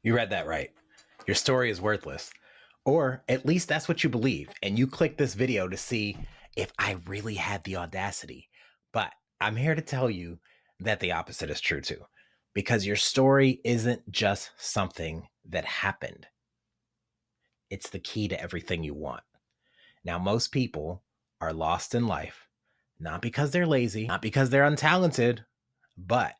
You read that right. Your story is worthless. Or at least that's what you believe. And you click this video to see if I really had the audacity. But I'm here to tell you that the opposite is true too. Because your story isn't just something that happened, it's the key to everything you want. Now, most people are lost in life, not because they're lazy, not because they're untalented, but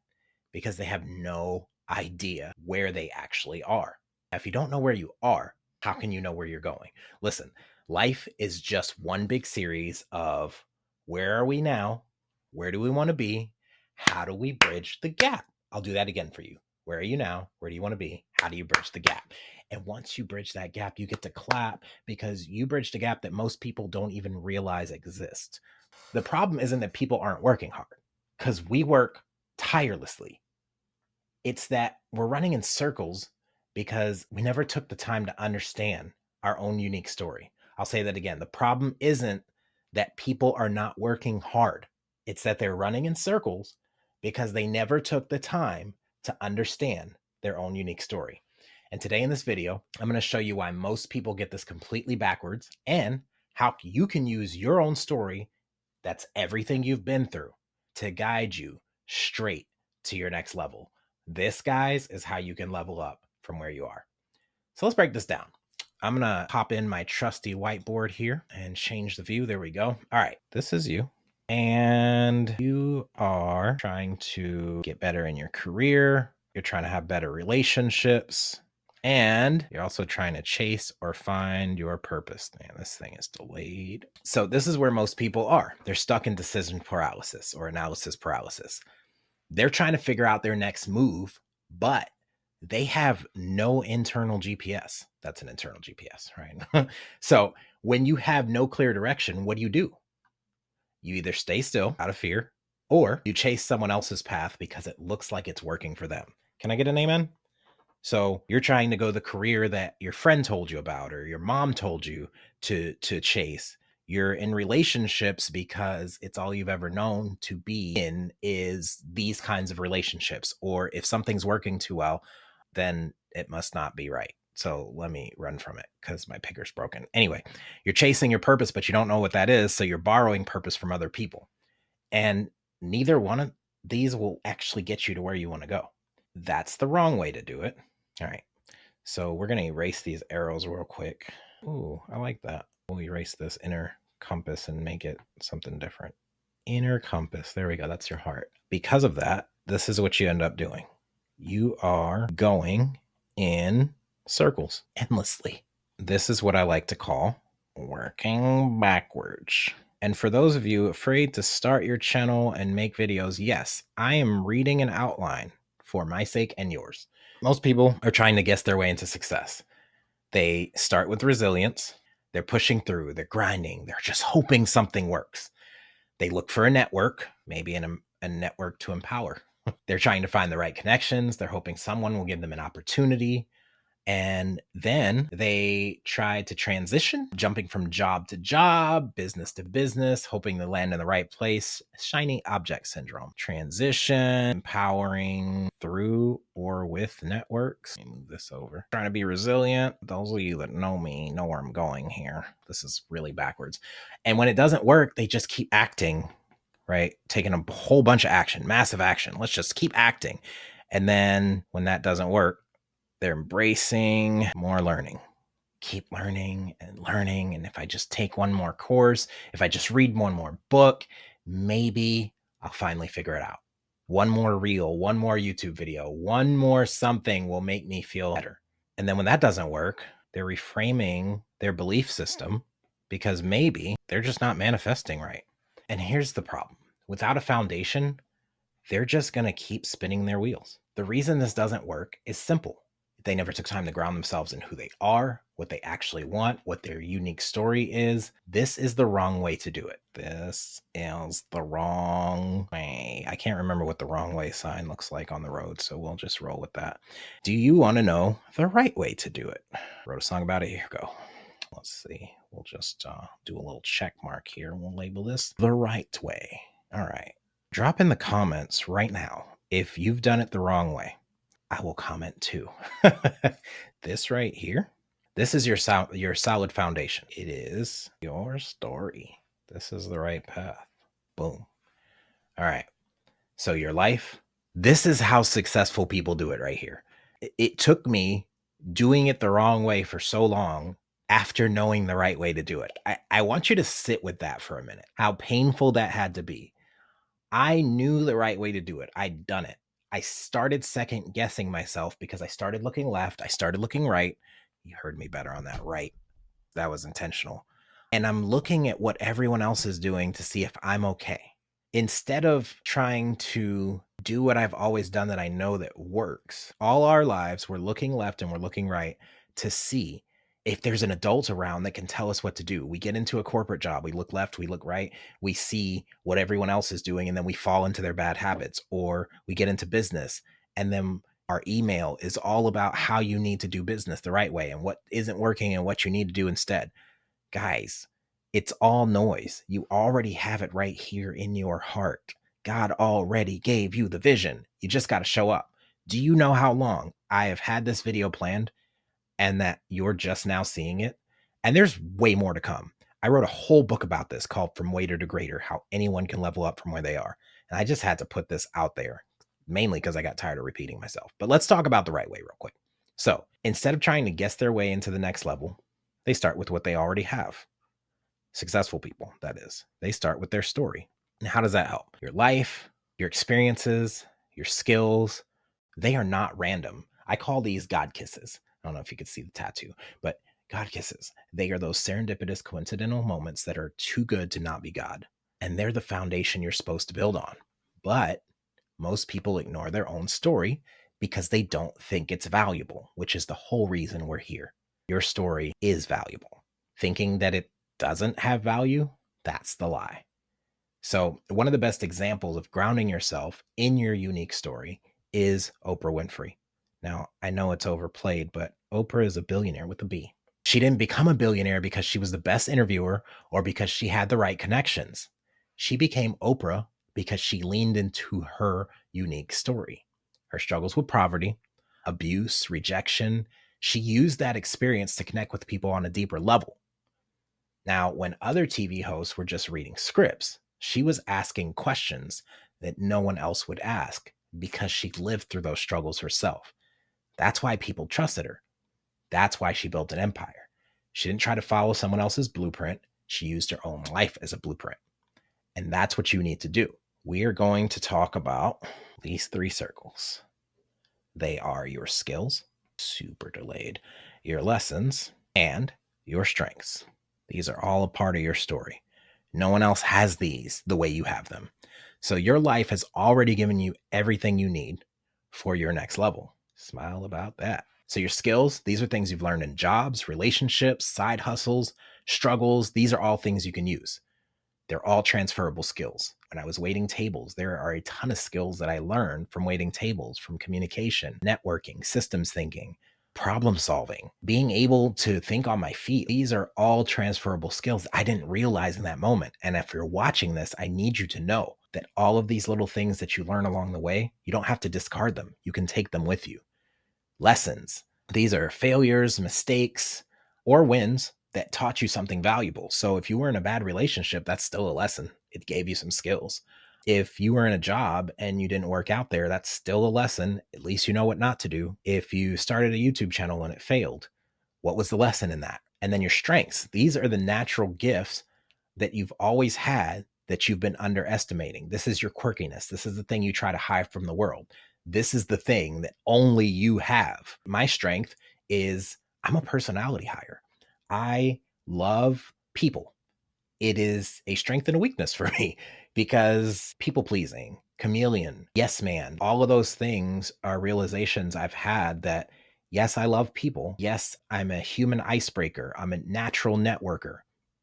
because they have no idea where they actually are. If you don't know where you are, how can you know where you're going? Listen, life is just one big series of where are we now? Where do we want to be? How do we bridge the gap? I'll do that again for you. Where are you now? Where do you want to be? How do you bridge the gap? And once you bridge that gap, you get to clap because you bridged a gap that most people don't even realize exists. The problem isn't that people aren't working hard because we work tirelessly. It's that we're running in circles because we never took the time to understand our own unique story. I'll say that again. The problem isn't that people are not working hard. It's that they're running in circles because they never took the time to understand their own unique story. And today in this video, I'm going to show you why most people get this completely backwards and how you can use your own story, that's everything you've been through, to guide you straight to your next level. This, guys, is how you can level up from where you are. So let's break this down. I'm going to pop in my trusty whiteboard here and change the view. There we go. All right, this is you. And you are trying to get better in your career. You're trying to have better relationships. And you're also trying to chase or find your purpose. Man, this thing is delayed. So this is where most people are. They're stuck in decision paralysis or analysis paralysis. They're trying to figure out their next move, but they have no internal GPS. That's an internal GPS, right? So when you have no clear direction, what do? You either stay still out of fear or you chase someone else's path because it looks like it's working for them. Can I get an amen? So you're trying to go the career that your friend told you about or your mom told you to chase. You're in relationships because it's all you've ever known to be in is these kinds of relationships. Or if something's working too well, then it must not be right. So let me run from it because my picker's broken. Anyway, you're chasing your purpose, but you don't know what that is. So you're borrowing purpose from other people. And neither one of these will actually get you to where you want to go. That's the wrong way to do it. All right. So we're going to erase these arrows real quick. Ooh, I like that. We'll erase this inner compass and make it something different. Inner compass. There we go. That's your heart. Because of that, this is what you end up doing. You are going in circles endlessly. This is what I like to call working backwards. And for those of you afraid to start your channel and make videos, yes, I am reading an outline for my sake and yours. Most people are trying to guess their way into success. They start with resilience. They're pushing through. They're grinding. They're just hoping something works. They look for a network, maybe a network to empower. They're trying to find the right connections. They're hoping someone will give them an opportunity. And then they try to transition, jumping from job to job, business to business, hoping to land in the right place. Shiny object syndrome. Transition, empowering through or with networks. Let me move this over. Trying to be resilient. Those of you that know me know where I'm going here. This is really backwards. And when it doesn't work, they just keep acting, right? Taking a whole bunch of action, massive action. Let's just keep acting. And then when that doesn't work, they're embracing more learning. Keep learning and learning. And if I just take one more course, if I just read one more book, maybe I'll finally figure it out. One more reel, one more YouTube video, one more something will make me feel better. And then when that doesn't work, they're reframing their belief system because maybe they're just not manifesting right. And here's the problem. Without a foundation, they're just going to keep spinning their wheels. The reason this doesn't work is simple. They never took time to ground themselves in who they are, what they actually want, what their unique story is. This is the wrong way to do it. This is the wrong way. I can't remember what the wrong way sign looks like on the road, so we'll just roll with that. Do you want to know the right way to do it? Wrote a song about it. Here we go. Let's see. We'll just do a little check mark here. We'll label this the right way. All right. Drop in the comments right now if you've done it the wrong way. I will comment too. This right here, this is your solid foundation. It is your story. This is the right path. Boom. All right. So your life, this is how successful people do it right here. It took me doing it the wrong way for so long after knowing the right way to do it. I want you to sit with that for a minute, how painful that had to be. I knew the right way to do it. I'd done it. I started second guessing myself because I started looking left. I started looking right. You heard me better on that right. That was intentional. And I'm looking at what everyone else is doing to see if I'm okay. Instead of trying to do what I've always done that I know that works, all our lives we're looking left and we're looking right to see if there's an adult around that can tell us what to do. We get into a corporate job, we look left, we look right, we see what everyone else is doing, and then we fall into their bad habits. Or we get into business, and then our email is all about how you need to do business the right way and what isn't working and what you need to do instead. Guys, it's all noise. You already have it right here in your heart. God already gave you the vision. You just got to show up. Do you know how long I have had this video planned and that you're just now seeing it? And there's way more to come. I wrote a whole book about this called From Waiter to Greater, how anyone can level up from where they are. And I just had to put this out there, mainly because I got tired of repeating myself. But let's talk about the right way real quick. So instead of trying to guess their way into the next level, they start with what they already have. Successful people, that is. They start with their story. And how does that help? Your life, your experiences, your skills, they are not random. I call these God kisses. I don't know if you could see the tattoo, but God kisses. They are those serendipitous, coincidental moments that are too good to not be God. And they're the foundation you're supposed to build on. But most people ignore their own story because they don't think it's valuable, which is the whole reason we're here. Your story is valuable. Thinking that it doesn't have value, that's the lie. So, one of the best examples of grounding yourself in your unique story is Oprah Winfrey. Now, I know it's overplayed, but Oprah is a billionaire with a B. She didn't become a billionaire because she was the best interviewer or because she had the right connections. She became Oprah because she leaned into her unique story. Her struggles with poverty, abuse, rejection. She used that experience to connect with people on a deeper level. Now, when other TV hosts were just reading scripts, she was asking questions that no one else would ask because she lived through those struggles herself. That's why people trusted her. That's why she built an empire. She didn't try to follow someone else's blueprint. She used her own life as a blueprint. And that's what you need to do. We are going to talk about these three circles. They are your skills, super delayed, your lessons, and your strengths. These are all a part of your story. No one else has these the way you have them. So your life has already given you everything you need for your next level. Smile about that. So your skills, these are things you've learned in jobs, relationships, side hustles, struggles. These are all things you can use. They're all transferable skills. When I was waiting tables, there are a ton of skills that I learned from waiting tables, from communication, networking, systems thinking, problem solving, being able to think on my feet. These are all transferable skills I didn't realize in that moment. And if you're watching this, I need you to know that all of these little things that you learn along the way, you don't have to discard them. You can take them with you. Lessons. These are failures, mistakes, or wins that taught you something valuable. So if you were in a bad relationship, that's still a lesson. It gave you some skills. If you were in a job and you didn't work out there, that's still a lesson. At least you know what not to do. If you started a YouTube channel and it failed, what was the lesson in that? And then your strengths. These are the natural gifts that you've always had that you've been underestimating. This is your quirkiness. This is the thing you try to hide from the world. This is the thing that only you have. My strength is I'm a personality hire. I love people. It is a strength and a weakness for me because people pleasing, chameleon, yes man, all of those things are realizations I've had that yes, I love people. Yes, I'm a human icebreaker. I'm a natural networker.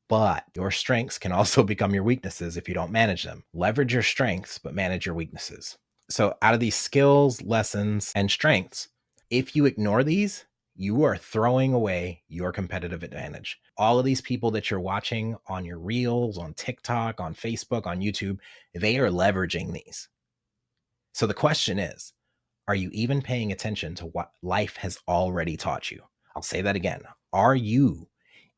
But your strengths can also become your weaknesses if you don't manage them. Leverage your strengths, but manage your weaknesses. So out of these skills, lessons, and strengths, if you ignore these, you are throwing away your competitive advantage. All of these people that you're watching on your reels, on TikTok, on Facebook, on YouTube, they are leveraging these. So the question is, Are you even paying attention to what life has already taught you? I'll say that again. Are you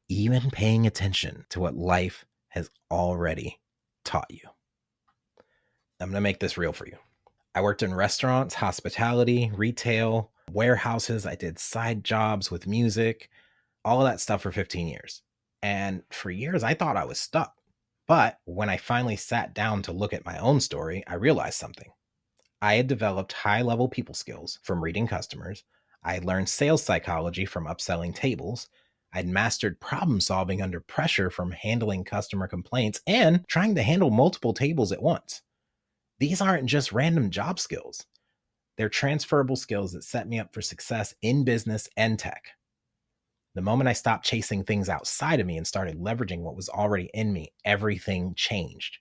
even paying attention to what life has already taught you? I'm going to make this real for you. I worked in restaurants, hospitality, retail, warehouses. I did side jobs with music, all of that stuff for 15 years. And for years, I thought I was stuck. But when I finally sat down to look at my own story, I realized something. I had developed high level people skills from reading customers. I had learned sales psychology from upselling tables. I'd mastered problem solving under pressure from handling customer complaints and trying to handle multiple tables at once. These aren't just random job skills. They're transferable skills that set me up for success in business and tech. The moment I stopped chasing things outside of me and started leveraging what was already in me, everything changed.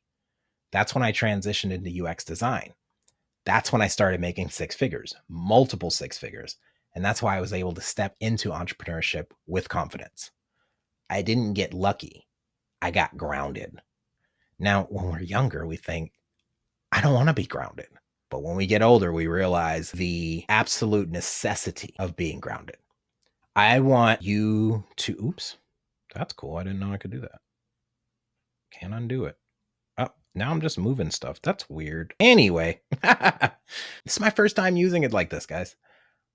That's when I transitioned into UX design. That's when I started making six figures, multiple six figures. And that's why I was able to step into entrepreneurship with confidence. I didn't get lucky. I got grounded. Now, when we're younger, we think, I don't want to be grounded. But when we get older, we realize the absolute necessity of being grounded. I want you to, oops, that's cool. I didn't know I could do that. Can't undo it. Oh, now I'm just moving stuff. That's weird. Anyway, this is my first time using it like this, guys.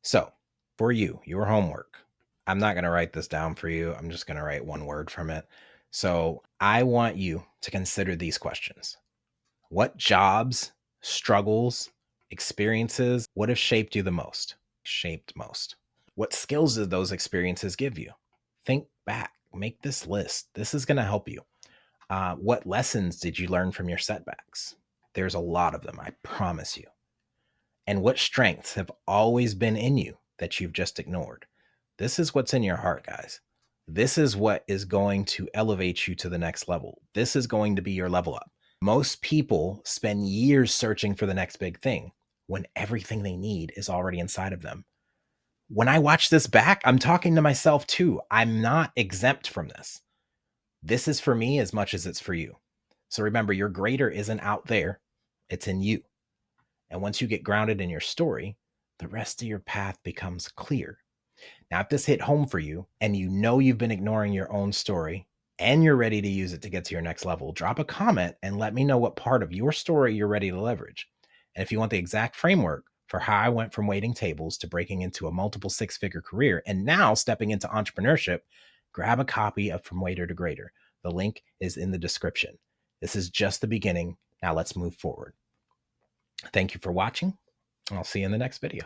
So for you, your homework, I'm not going to write this down for you. I'm just going to write one word from it. So I want you to consider these questions. What jobs, struggles, experiences would have shaped you the most? Shaped most. What skills did those experiences give you? Think back, make this list. This is going to help you. What lessons did you learn from your setbacks? There's a lot of them, I promise you. And what strengths have always been in you that you've just ignored? This is what's in your heart, guys. This is what is going to elevate you to the next level. This is going to be your level up. Most people spend years searching for the next big thing when everything they need is already inside of them. When I watch this back, I'm talking to myself too. I'm not exempt from this. This is for me as much as it's for you. So remember, your greater isn't out there. It's in you. And once you get grounded in your story, the rest of your path becomes clear. Now, if this hit home for you and you know you've been ignoring your own story and you're ready to use it to get to your next level, drop a comment and let me know what part of your story you're ready to leverage. And if you want the exact framework for how I went from waiting tables to breaking into a multiple six-figure career and now stepping into entrepreneurship, grab a copy of From Waiter to Greater. The link is in the description. This is just the beginning. Now let's move forward. Thank you for watching. I'll see you in the next video.